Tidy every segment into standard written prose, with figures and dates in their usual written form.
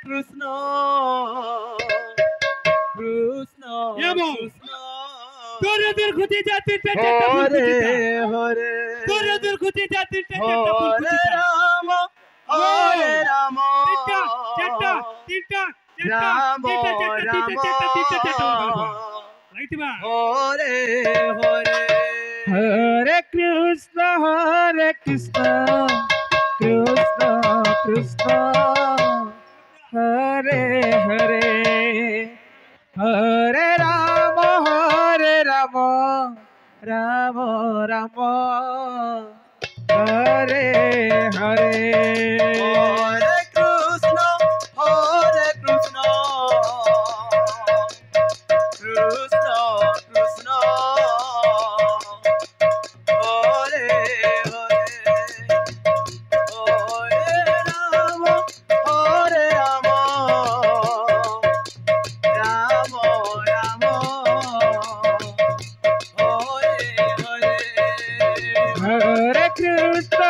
কৃষ্ণ কৃষ্ণ কৃষ্ণ তোরে দূর খুঁজে যা তিনটা হরে হরে তোরে দূর খুঁজে যা তিনটা হরে রাম হরে রাম তিনটা রাম রাম হরে হরে हरे कृष्ण कृष्ण कृष्ण हरे हरे हरे राम राम राम हरे हरे हरे कृष्ण कृष्ण कृष्ण हरे हरे हरे राम राम राम हरे हरे हरे कृष्ण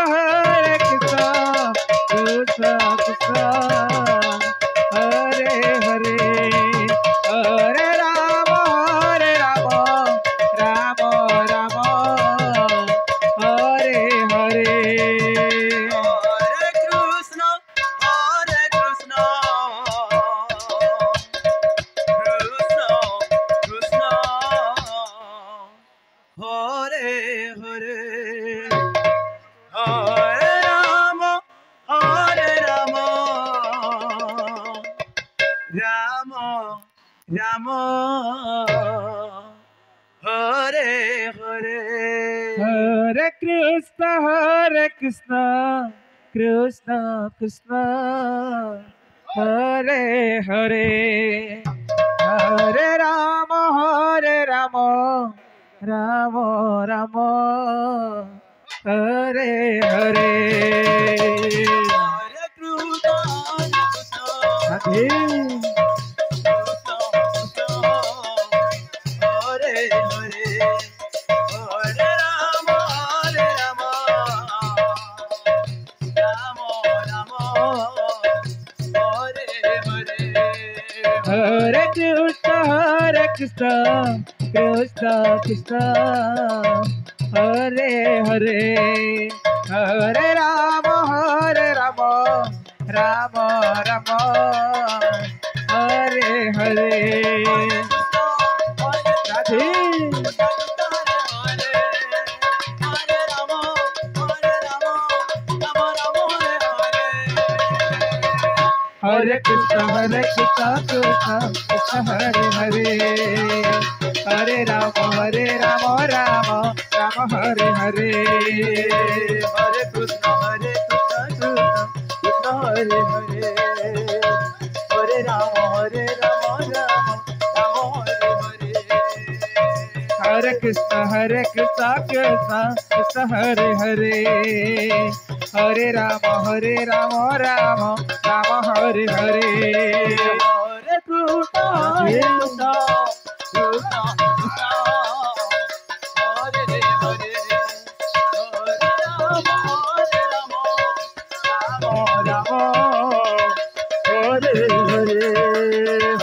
कृष्ण कृष्ण हरे हरे हरे राम राम राम हरे हरे हरे कृष्ण कृष्ण कृष्ण हरे हरे हरे राम राम राम हरे हरे हरे कृष्ण कृष्ण कृष्ण हरे हरे हरे राम राम राम हरे हरे हरे कृष्ण राधे हरे हरे हरे राम राम राम हरे हरे हरे कृष्ण कृष्ण हरे हरे हरे राम राम हरे हरे राधे हरे Krishna Krishna Krishna Hare Hare Hare Ram Ram Hare Hare Hare Krishna Krishna Krishna Hare Hare Hare Ram Ram Ram Hare Hare Hare Krishna Krishna Krishna Hare Hare Hare Ram Ram Hare Hare Hare Krishna Krishna Krishna Hare Hare Hare Ram Ram Hare Hare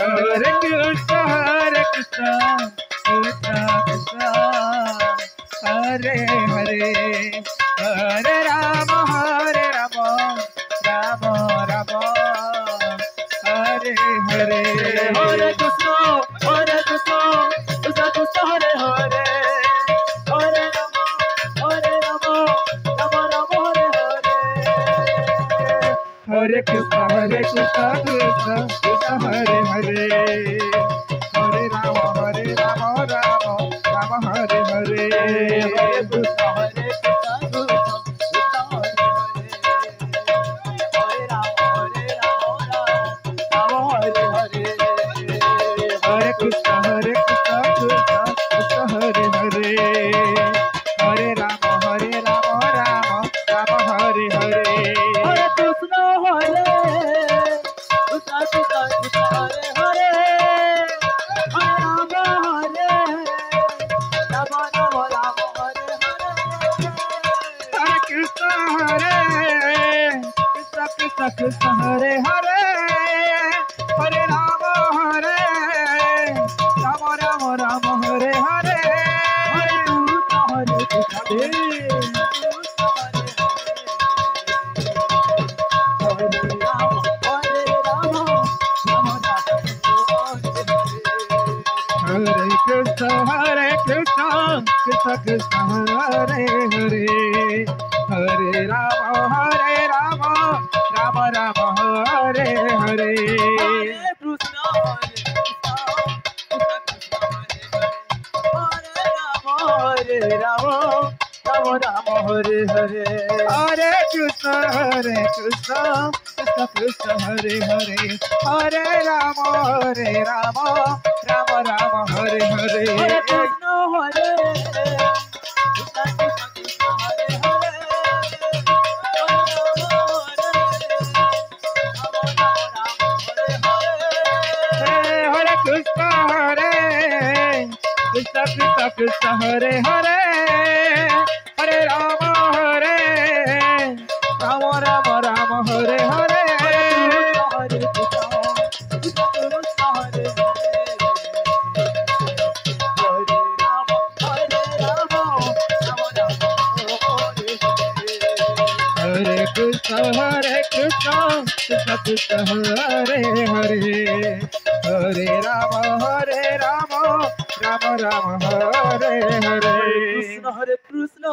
Hare Krishna Krishna Hare Hare Hare Ram Ram Hare Hare Hare Krishna Krishna Krishna Hare Hare Hare Ram Ram Ram Hare Hare Hare Krishna Krishna Krishna Hare Hare Hare Ram Ram Hare Hare Hare Krishna Krishna Krishna Hare Hare Hare Ram Ram Hare Hare Hare Krishna Krishna Hare Hare Hare Ram Ram Hare Hare Hare Krishna Krishna Krishna Hare Hare Krishna Hare Hare Hare Rama Rama Rama Hare Hare Hare Krishna, Krishna Krishna, Hare Rama, Rama Rama, Hare Hare. Hare Krishna Krishna Krishna Hare Hare Hare Rama Rama Rama Hare Hare Hare Krishna, Hare Krishna, Krishna Hare Hare. Hare Krishna Krishna Hare Hare Hare Rama Rama Hare Hare Hare Krishna Krishna Krishna Hare Hare Hare Rama Rama Hare Hare Hare Krishna, Hare Krishna.